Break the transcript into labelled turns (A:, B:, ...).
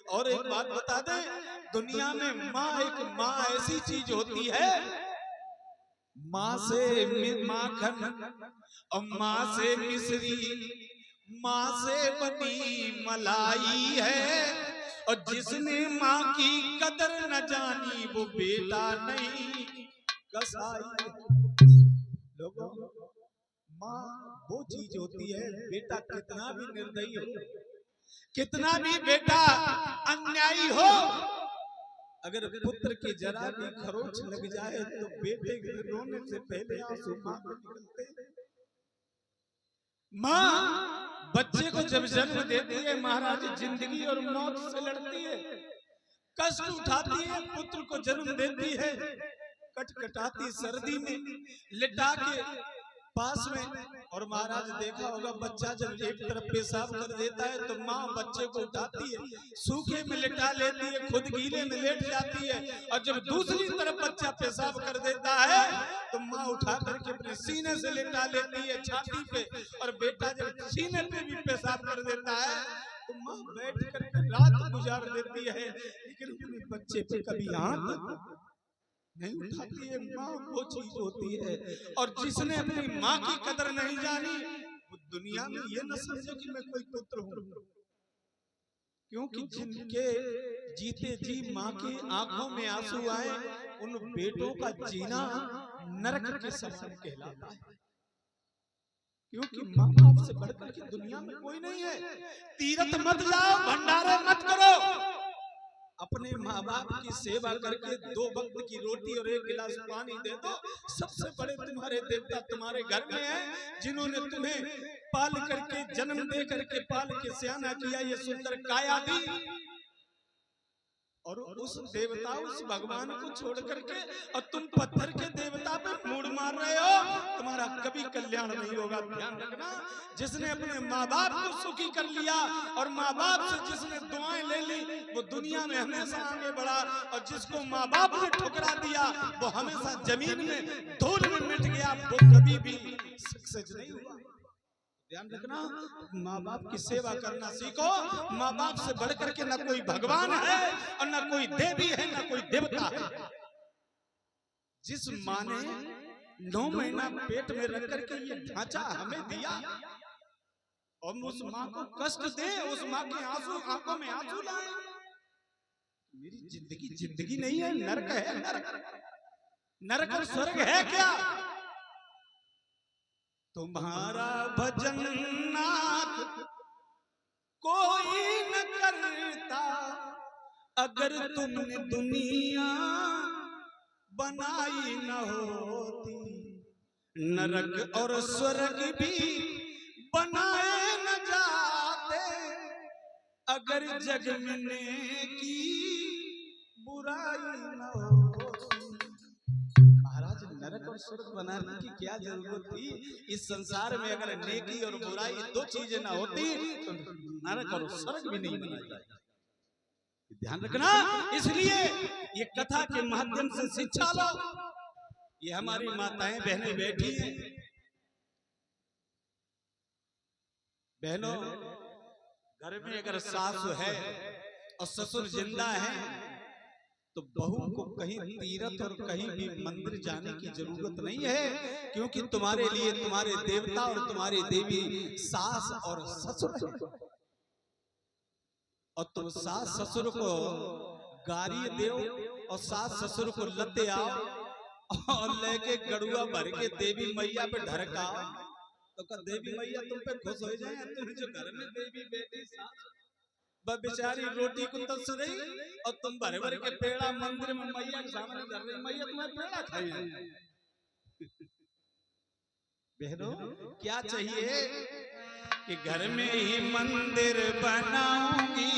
A: और एक बात बता दे, दुनिया में माँ, एक माँ ऐसी चीज होती है, माँ से माखन और माँ से मिश्री, माँ से बनी मलाई है। और जिसने माँ की कदर न जानी वो बेटा नहीं कसाई। लोगों, माँ वो चीज होती है, बेटा कितना भी निर्दयी हो, कितना भी बेटा अन्यायी हो, अगर पुत्र की जरा भी खरोच लग जाए तो बेटे के रोने से पहले आंसू मां को निकलते हैं। मां बच्चे को जब जन्म देती है महाराज, जिंदगी और मौत से लड़ती है, कष्ट उठाती है, पुत्र को जन्म देती है, कटकटाती सर्दी में लिटा के पास में। और महाराज देखा होगा, बच्चा जब एक तरफ पेशाब कर देता है तो माँ बच्चे को उठाती है, सूखे में लिटा लेती है, खुद गीले में लेट जाती है। और जब दूसरी तरफ बच्चा पेशाब कर देता है तो माँ उठा करके अपने सीने से लिटा लेती है छाती पे। और बेटा जब सीने पे भी पेशाब कर देता है तो माँ बैठ करके रात गुजार देती है, लेकिन अपने बच्चे पे कभी हाथ नहीं उठाती है। माँ वो चीज होती है। और जिसने अपनी माँ की कदर नहीं जानी वो दुनिया में ये न समझे कि मैं कोई पुत्र हूँ, क्योंकि जिनके जीते जी माँ की आंखों में आंसू आए, उन बेटों का जीना नरक के समान कहलाता है। क्योंकि माँ बाप से बढ़कर के दुनिया में कोई नहीं है। तीरथ मत जाओ, भंडारे मत करो, अपने माँ बाप की सेवा करके 2 वक्त की रोटी और 1 गिलास पानी दे दो। सबसे बड़े तुम्हारे देवता तुम्हारे घर में हैं, जिन्होंने तुम्हें पाल करके, जन्म दे करके पाल के सयाना किया, ये सुंदर काया दी। और उस देवता, उस भगवान को छोड़ करके और तुम पत्थर के देवता पे मूड मार रहे हो, तुम्हारा कभी कल्याण नहीं होगा। ध्यान रखना, जिसने अपने माँ बाप को सुखी कर लिया और माँ बाप से जिसने दुआएं ले ली वो दुनिया में हमेशा आगे बढ़ा, और जिसको माँ बाप ने ठुकरा दिया वो हमेशा जमीन में धूल में मिट गया, वो कभी भी सक्सेस नहीं हुआ। ध्यान रखना, माँ बाप की सेवा करना सीखो। माँ बाप से बढ़कर के ना कोई भगवान है और ना कोई देवी है, ना कोई देवता है। जिस माँ ने 9 महीना पेट में रख करके ये ढांचा हमें दिया, और उस माँ को कष्ट दे, उस माँ के आंसू आंखों में आंसू लाए, मेरी जिंदगी जिंदगी नहीं है, नरक है। नरक, नरक और स्वर्ग है क्या? तुम्हारा भजन नाथ कोई न करता, अगर तुमने दुनिया बनाई न होती, नरक और स्वर्ग भी बनाए न जाते, अगर जग में नेकी बुराई न होती। महाराज, नरक और स्वर्ग बनाने की क्या जरूरत थी? इस संसार में अगर नेकी और बुराई 2 चीजें ना होती तो नरक और स्वर्ग भी नहीं बनाया जाता। ध्यान रखना, इसलिए ये कथा के माध्यम से शिक्षा लो। ये हमारी माताएं बहनें बैठी हैं। बहनों, घर में अगर सास है और ससुर जिंदा है तो बहू को कहीं तीरथ और कहीं भी मंदिर जाने की जरूरत नहीं है, क्योंकि तुम्हारे लिए तुम्हारे देवता और तुम्हारी देवी सास और ससुर है। और तुम सास ससुर को गारी दो और सास ससुर को लते आओ और लेके गड़ुआ भर के देवी मैया पे ढरकाओ, तो क्या देवी मैया तुम पे खुश हो जाए? तुम जो घर में देवी बेटी सास बेचारी रोटी को तरस रही और तुम भरे भरे के पेड़ा मंदिर में मैया के सामने धर रही, मैया तुम्हें पेड़ा खाई। बहनों, क्या चाहिए कि घर में ही मंदिर बनाऊंगी,